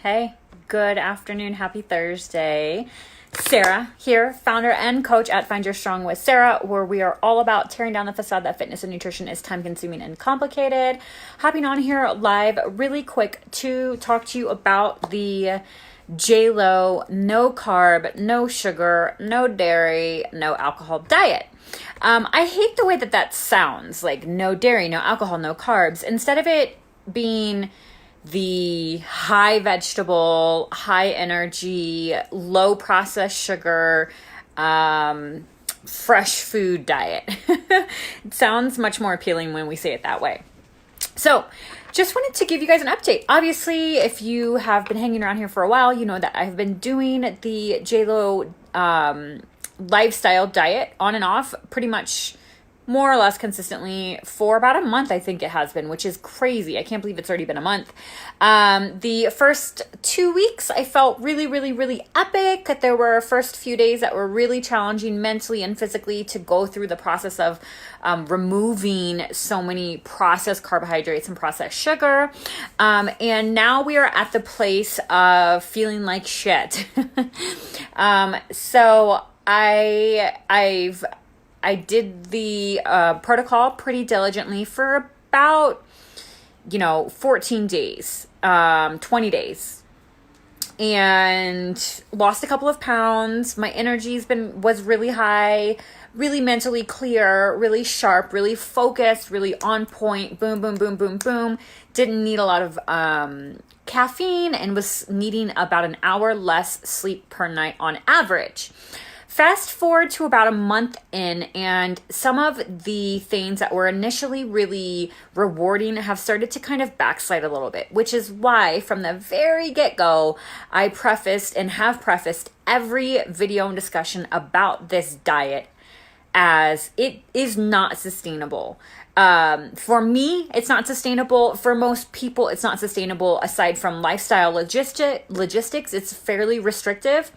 Hey, good afternoon. Happy Thursday. Sarah here, founder and coach at Find Your Strong with Sarah, where we are all about tearing down the facade that fitness and nutrition is time consuming and complicated. Hopping on here live really quick to talk to you about the JLO no carb, no sugar, no dairy, no alcohol diet. I hate the way that sounds, like no dairy, no alcohol, no carbs. Instead of it being the high vegetable, high energy, low processed sugar, fresh food diet. It sounds much more appealing when we say it that way. So just wanted to give you guys an update. Obviously, if you have been hanging around here for a while, you know that I've been doing the JLO lifestyle diet on and off pretty much more or less consistently for about a month, I think it has been, which is crazy. I can't believe it's already been a month. The first 2 weeks, I felt really epic. There were first few days that were really challenging mentally and physically to go through the process of removing so many processed carbohydrates and processed sugar. And now we are at the place of feeling like shit. So I did the protocol pretty diligently for about, 14 days, 20 days, and lost a couple of pounds. My energy was really high, really mentally clear, really sharp, really focused, really on point. Boom, boom, boom, boom, boom. Didn't need a lot of caffeine and was needing about an hour less sleep per night on average. Fast forward to about a month in, and some of the things that were initially really rewarding have started to kind of backslide a little bit, which is why from the very get-go, I prefaced and have prefaced every video and discussion about this diet as it is not sustainable. For me, it's not sustainable. For most people, it's not sustainable. Aside from lifestyle logistics, it's fairly restrictive.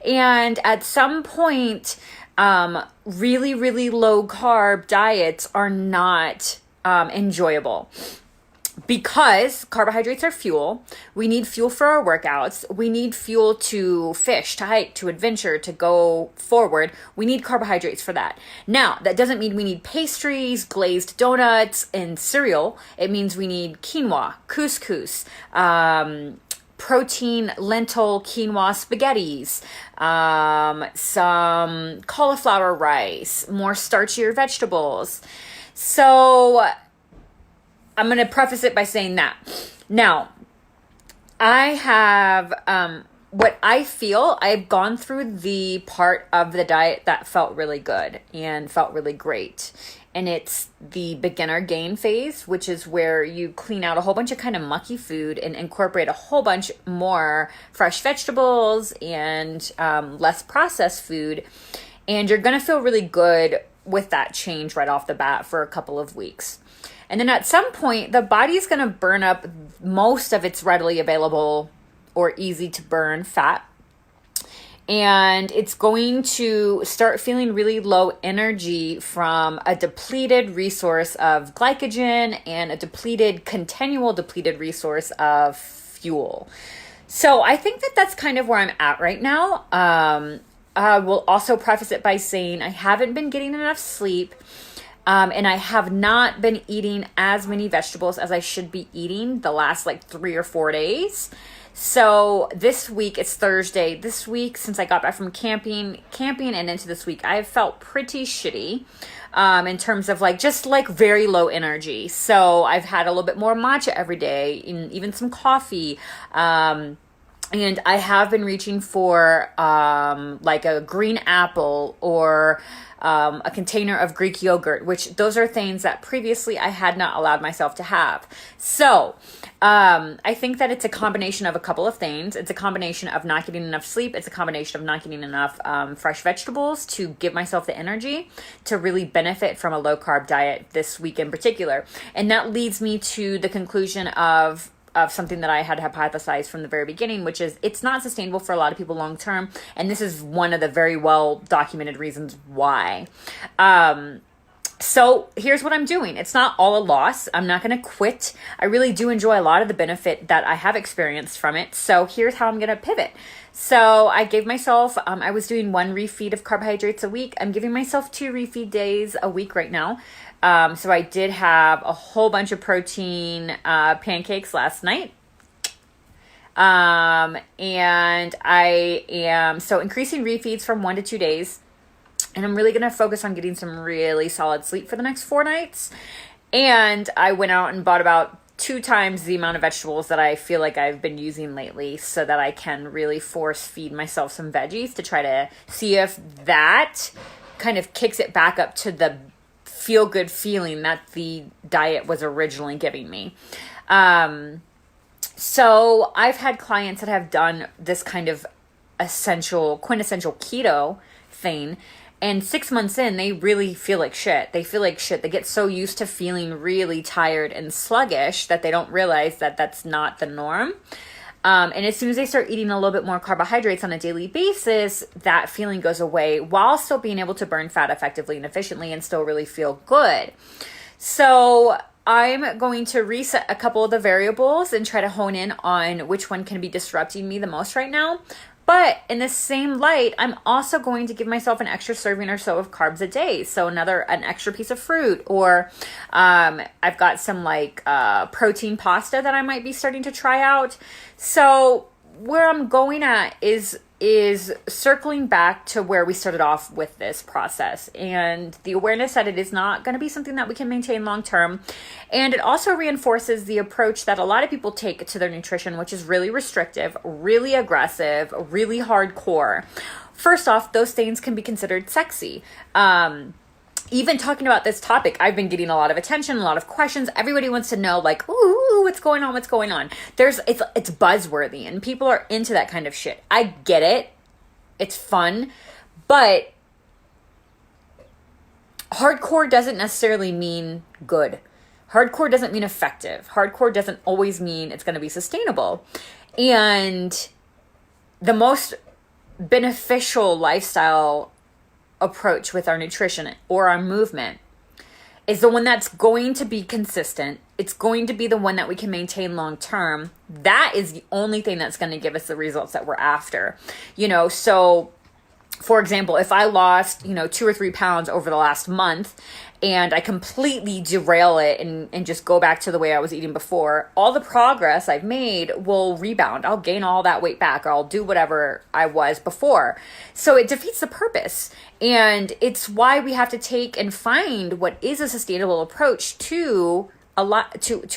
And at some point, really low carb diets are not enjoyable. Because carbohydrates are fuel, we need fuel for our workouts. We need fuel to fish, to hike, to adventure, to go forward. We need carbohydrates for that. Now, that doesn't mean we need pastries, glazed donuts, and cereal. It means we need quinoa, couscous, protein, lentil, quinoa spaghettis, some cauliflower rice, more starchier vegetables. So I'm going to preface it by saying that. Now, I have, what I feel, I've gone through the part of the diet that felt really good and felt really great. And it's the beginner gain phase, which is where you clean out a whole bunch of kind of mucky food and incorporate a whole bunch more fresh vegetables and less processed food. And you're going to feel really good with that change right off the bat for a couple of weeks. And then at some point, the body's going to burn up most of its readily available or easy to burn fat. And it's going to start feeling really low energy from a depleted resource of glycogen and a continual depleted resource of fuel. So I think that's kind of where I'm at right now. I will also preface it by saying I haven't been getting enough sleep. And I have not been eating as many vegetables as I should be eating the last 3 or 4 days. So this week, it's Thursday. This week, since I got back from camping and into this week, I've felt pretty shitty in terms of very low energy. So I've had a little bit more matcha every day, and even some coffee. And I have been reaching for a green apple or a container of Greek yogurt, which those are things that previously I had not allowed myself to have. So I think that it's a combination of a couple of things. It's a combination of not getting enough sleep. It's a combination of not getting enough fresh vegetables to give myself the energy to really benefit from a low carb diet this week in particular. And that leads me to the conclusion of something that I had hypothesized from the very beginning, which is it's not sustainable for a lot of people long term. And this is one of the very well documented reasons why. So here's what I'm doing. It's not all a loss. I'm not going to quit. I really do enjoy a lot of the benefit that I have experienced from it. So here's how I'm going to pivot. So I gave myself, I was doing 1 refeed of carbohydrates a week. I'm giving myself 2 refeed days a week right now. So I did have a whole bunch of protein pancakes last night. And I am increasing refeeds from 1 to 2 days. And I'm really going to focus on getting some really solid sleep for the next 4 nights. And I went out and bought about 2 times the amount of vegetables that I feel like I've been using lately, so that I can really force feed myself some veggies to try to see if that kind of kicks it back up to the feel good feeling that the diet was originally giving me. So I've had clients that have done this kind of quintessential keto thing. And 6 months in, they really feel like shit. They feel like shit. They get so used to feeling really tired and sluggish that they don't realize that that's not the norm. And as soon as they start eating a little bit more carbohydrates on a daily basis, that feeling goes away while still being able to burn fat effectively and efficiently and still really feel good. So I'm going to reset a couple of the variables and try to hone in on which one can be disrupting me the most right now. But in the same light, I'm also going to give myself an extra serving or so of carbs a day. So an extra piece of fruit, or I've got some protein pasta that I might be starting to try out. So where I'm going at is circling back to where we started off with this process, and the awareness that it is not going to be something that we can maintain long term. And it also reinforces the approach that a lot of people take to their nutrition, which is really restrictive, really aggressive, really hardcore. First off, those things can be considered sexy. Even talking about this topic, I've been getting a lot of attention, a lot of questions. Everybody wants to know, like, ooh, what's going on? What's going on? It's buzzworthy, and people are into that kind of shit. I get it. It's fun, but hardcore doesn't necessarily mean good. Hardcore doesn't mean effective. Hardcore doesn't always mean it's going to be sustainable. And the most beneficial lifestyle approach with our nutrition or our movement is the one that's going to be consistent. It's going to be the one that we can maintain long term. That is the only thing that's going to give us the results that we're after. So for example, if I lost, 2 or 3 pounds over the last month, and I completely derail it and just go back to the way I was eating before, all the progress I've made will rebound. I'll gain all that weight back, or I'll do whatever I was before. So it defeats the purpose. And it's why we have to take and find what is a sustainable approach to a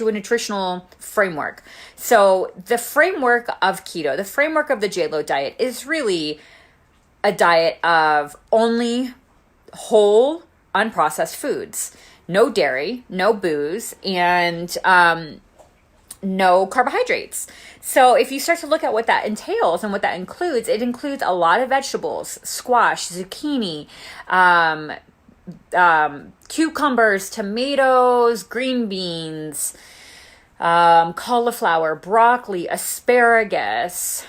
nutritional framework. So the framework of keto, the framework of the JLO diet, is really a diet of only whole, unprocessed foods, no dairy, no booze, and no carbohydrates. So if you start to look at what that entails and what that includes, it includes a lot of vegetables: squash, zucchini, cucumbers, tomatoes, green beans, cauliflower, broccoli, asparagus,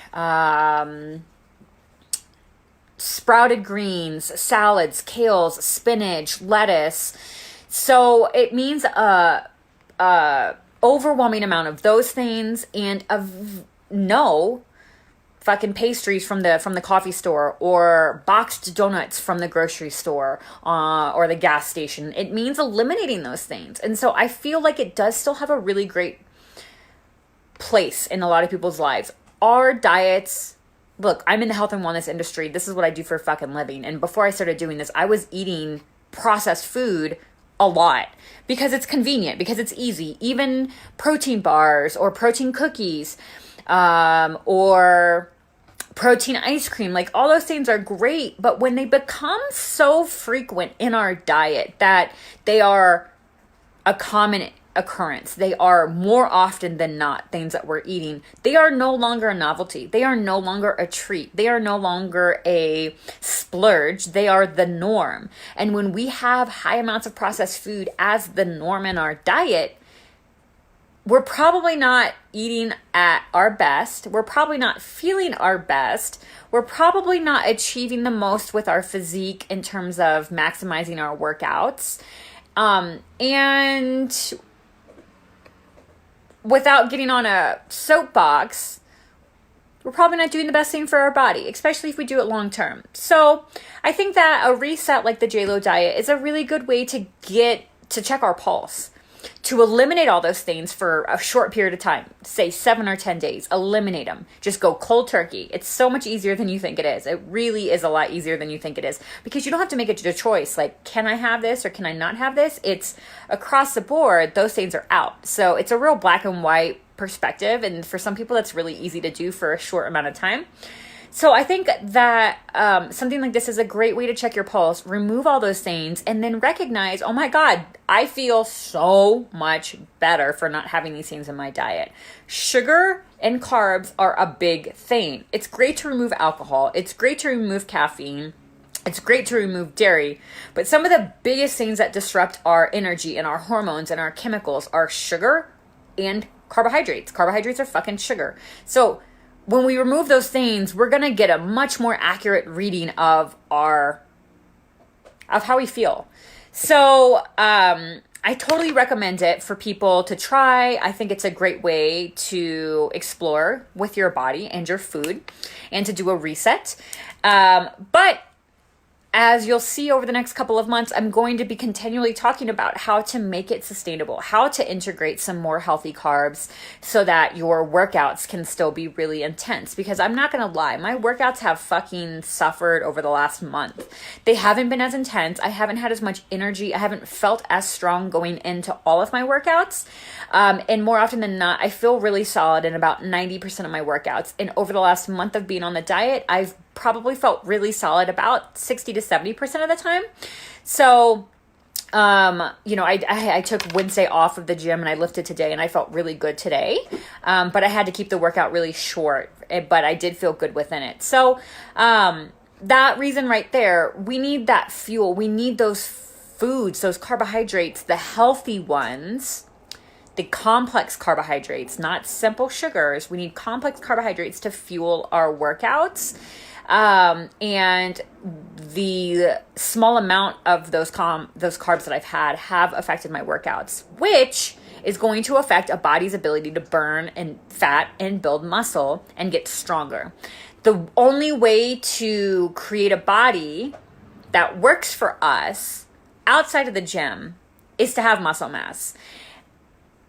sprouted greens, salads, kales, spinach, lettuce. So it means a overwhelming amount of those things, and no fucking pastries from the coffee store, or boxed donuts from the grocery store or the gas station. It means eliminating those things. And so I feel like it does still have a really great place in a lot of people's lives. Our diets, look, I'm in the health and wellness industry. This is what I do for a fucking living. And before I started doing this, I was eating processed food a lot because it's convenient, because it's easy. Even protein bars or protein cookies, or protein ice cream, like all those things are great. But when they become so frequent in our diet that they are a common occurrence, they are more often than not things that we're eating, they are no longer a novelty. They are no longer a treat. They are no longer a splurge. They are the norm. And when we have high amounts of processed food as the norm in our diet, we're probably not eating at our best. We're probably not feeling our best. We're probably not achieving the most with our physique in terms of maximizing our workouts. And without getting on a soapbox, we're probably not doing the best thing for our body, especially if we do it long term. So I think that a reset like the JLO diet is a really good way to check our pulse, to eliminate all those things for a short period of time, say 7 or 10 days. Eliminate them. Just go cold turkey. It's so much easier than you think it is. It really is a lot easier than you think it is, because you don't have to make a choice like, can I have this or can I not have this? It's across the board, those things are out. So it's a real black and white perspective, and for some people that's really easy to do for a short amount of time. So I think that something like this is a great way to check your pulse, remove all those things, and then recognize, oh my God, I feel so much better for not having these things in my diet. Sugar and carbs are a big thing. It's great to remove alcohol. It's great to remove caffeine. It's great to remove dairy. But some of the biggest things that disrupt our energy and our hormones and our chemicals are sugar and carbohydrates. Carbohydrates are fucking sugar. So when we remove those things, we're going to get a much more accurate reading of how we feel. So, I totally recommend it for people to try. I think it's a great way to explore with your body and your food and to do a reset. But as you'll see over the next couple of months, I'm going to be continually talking about how to make it sustainable, how to integrate some more healthy carbs so that your workouts can still be really intense. Because I'm not going to lie, my workouts have fucking suffered over the last month. They haven't been as intense. I haven't had as much energy. I haven't felt as strong going into all of my workouts. And more often than not, I feel really solid in about 90% of my workouts. And over the last month of being on the diet, I've probably felt really solid about 60 to 70% of the time. So, I took Wednesday off of the gym and I lifted today and I felt really good today. But I had to keep the workout really short, but I did feel good within it. So, that reason right there, we need that fuel. We need those foods, those carbohydrates, the healthy ones, the complex carbohydrates, not simple sugars. We need complex carbohydrates to fuel our workouts. And the small amount of those carbs that I've had have affected my workouts, which is going to affect a body's ability to burn and fat and build muscle and get stronger. The only way to create a body that works for us outside of the gym is to have muscle mass.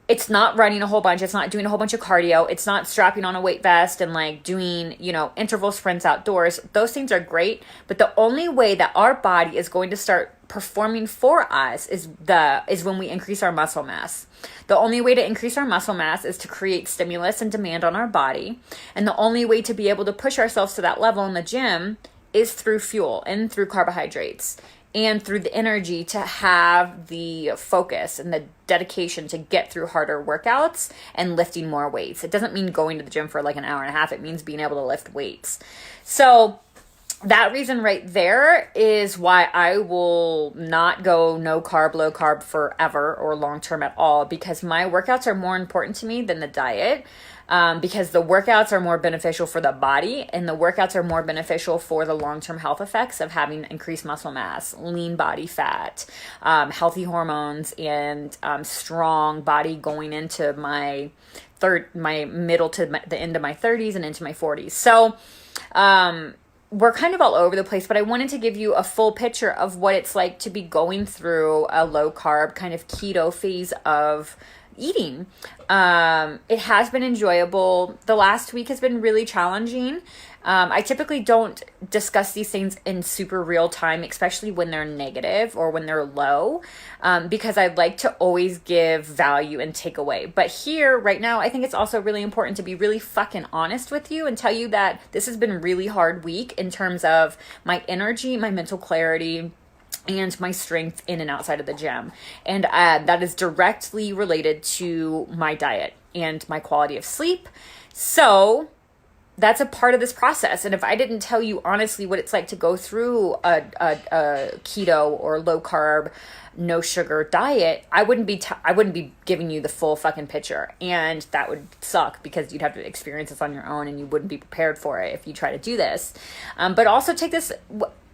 It's not running a whole bunch. It's not doing a whole bunch of cardio. It's not strapping on a weight vest and like doing, interval sprints outdoors. Those things are great. But the only way that our body is going to start performing for us is when we increase our muscle mass. The only way to increase our muscle mass is to create stimulus and demand on our body. And the only way to be able to push ourselves to that level in the gym is through fuel and through carbohydrates, and through the energy to have the focus and the dedication to get through harder workouts and lifting more weights. It doesn't mean going to the gym for like an hour and a half. It means being able to lift weights. So that reason right there is why I will not go no carb, low carb forever or long term at all, because my workouts are more important to me than the diet. Because the workouts are more beneficial for the body, and the workouts are more beneficial for the long-term health effects of having increased muscle mass, lean body fat, healthy hormones, and strong body going into my middle to the end of my 30s and into my 40s. So we're kind of all over the place, but I wanted to give you a full picture of what it's like to be going through a low-carb kind of keto phase of eating. It has been enjoyable. The last week has been really challenging. I typically don't discuss these things in super real time, especially when they're negative or when they're low, because I'd like to always give value and take away. But here, right now, I think it's also really important to be really fucking honest with you and tell you that this has been a really hard week in terms of my energy, my mental clarity, and my strength in and outside of the gym. And that is directly related to my diet and my quality of sleep. So that's a part of this process. And if I didn't tell you honestly what it's like to go through a keto or low carb, no sugar diet, I wouldn't be giving you the full fucking picture. And that would suck because you'd have to experience this on your own and you wouldn't be prepared for it if you try to do this. But also take this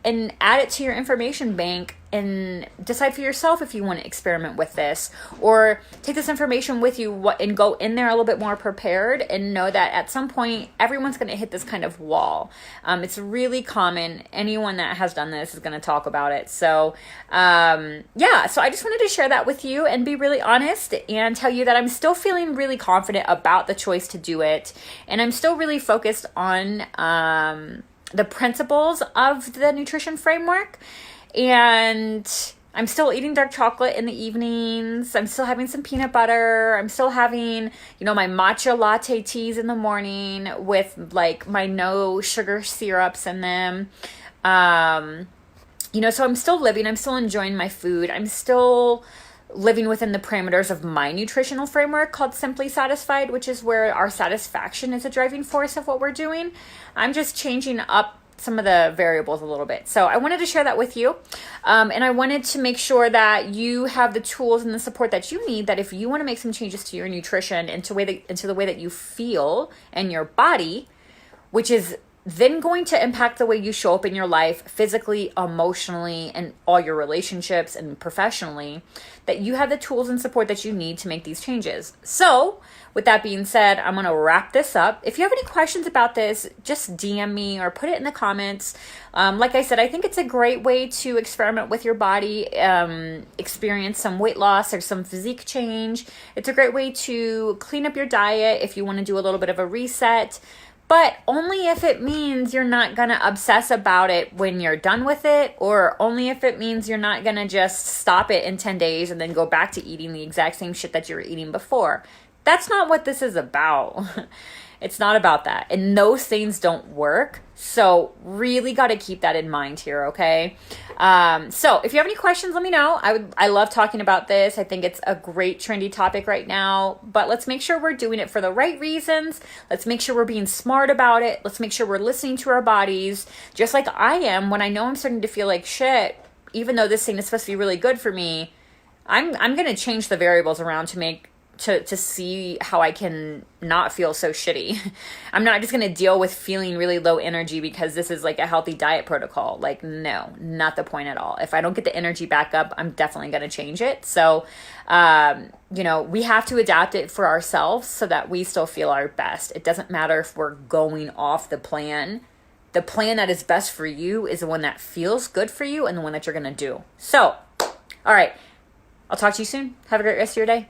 and add it to your information bank and decide for yourself if you want to experiment with this, or take this information with you and go in there a little bit more prepared and know that at some point everyone's going to hit this kind of wall. It's really common. Anyone that has done this is going to talk about it. So yeah, so I just wanted to share that with you and be really honest and tell you that I'm still feeling really confident about the choice to do it, and I'm still really focused on the principles of the nutrition framework. And I'm still eating dark chocolate in the evenings. I'm still having some peanut butter. I'm still having, my matcha latte teas in the morning with like my no sugar syrups in them. So I'm still living. I'm still enjoying my food. I'm still living within the parameters of my nutritional framework called Simply Satisfied, which is where our satisfaction is a driving force of what we're doing. I'm just changing up some of the variables a little bit. So I wanted to share that with you. And I wanted to make sure that you have the tools and the support that you need, that if you want to make some changes to your nutrition into the way that you feel and your body, which is then going to impact the way you show up in your life physically, emotionally, and all your relationships and professionally, that you have the tools and support that you need to make these changes. So with that being said, I'm going to wrap this up. If you have any questions about this, just DM me or put it in the comments. Like I said, I think it's a great way to experiment with your body, experience some weight loss or some physique change. It's a great way to clean up your diet if you want to do a little bit of a reset. But only if it means you're not going to obsess about it when you're done with it, or only if it means you're not going to just stop it in 10 days and then go back to eating the exact same shit that you were eating before. That's not what this is about. It's not about that. And those things don't work. So really got to keep that in mind here, okay? So if you have any questions, let me know. I love talking about this. I think it's a great trendy topic right now, but let's make sure we're doing it for the right reasons. Let's make sure we're being smart about it. Let's make sure we're listening to our bodies, just like I am when I know I'm starting to feel like shit, even though this thing is supposed to be really good for me. I'm going to change the variables around to see how I can not feel so shitty. I'm not just going to deal with feeling really low energy because this is like a healthy diet protocol. Like, no, not the point at all. If I don't get the energy back up, I'm definitely going to change it. So, we have to adapt it for ourselves so that we still feel our best. It doesn't matter if we're going off the plan. The plan that is best for you is the one that feels good for you and the one that you're going to do. So, all right. I'll talk to you soon. Have a great rest of your day.